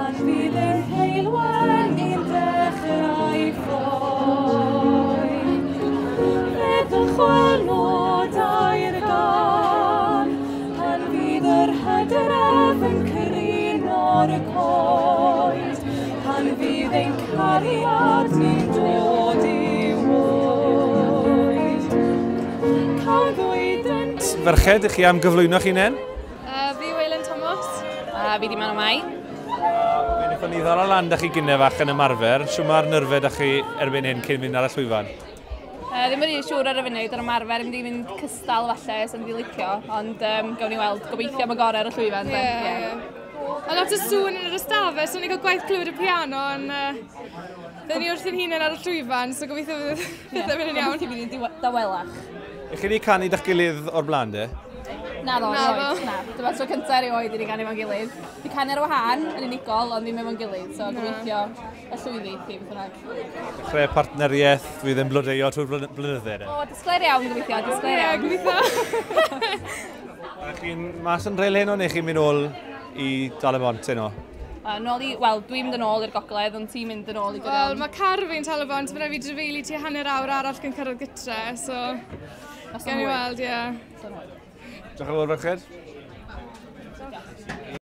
pan fydd ein heilwen i'n dechrau ffoi. Feddwch walnod a'r gan, pan fydd yr hydref yn crino'r coed, pan fydd ein cariad ni'n dod i'w oed. Cawddwyd yn... Ferched, ych chi am gyflwyno'ch hunain? Fi Welen Thomas. Fi di Mano Mai. Fe wnaethon ni ddod o lan da chi gynnau fach yn ymarfer. Siw mae'r nyrfed â chi erbyn hyn cyn mynd ar y llwyfan? Ddim yn rili siŵr ar y funud ar ymarfer, ddim wedi mynd cystal falle, sy'n wedi licio, ond gawn ni weld, gobeithio am y gorau ar y llwyfan. A lot o sŵn yn yr ystafell, so ni'n cael gwaith clywed y piano, ond byddwn ni wrth yn hunain ar y llwyfan, so gobeithio bydd yn mynd yn iawn. Gobeithio bydd yn dawelach. Ych chi wedi canu da'ch gilydd o'r blaen, de? Na ddo, oed, na. Dyma tro cyntaf erioed i ni ganu fo'n gilydd. Fi canu ar y wahân yn unigol, ond ddim efo'n gilydd, so gobeithio y llwyddi chi, beth bynnag. Dechrau partneriaeth fydd yn blodeuo trwy'r blynydde? O, disglair iawn gobeithio, disglair iawn. Gobeithio. Ych chi'n mas yn rhael heno, neu chi'n mynd ôl i Dal y Bont heno? Wel, dwi'n mynd yn ôl i'r gogledd, ond ti'n mynd yn ôl i Wel, mae car fi'n Tal y Bont, byddai fi drefeili ti hanner awr arall gan cyrraedd gytre, so... Gawn ni weld, ie. Diolch yn fawr, ferched.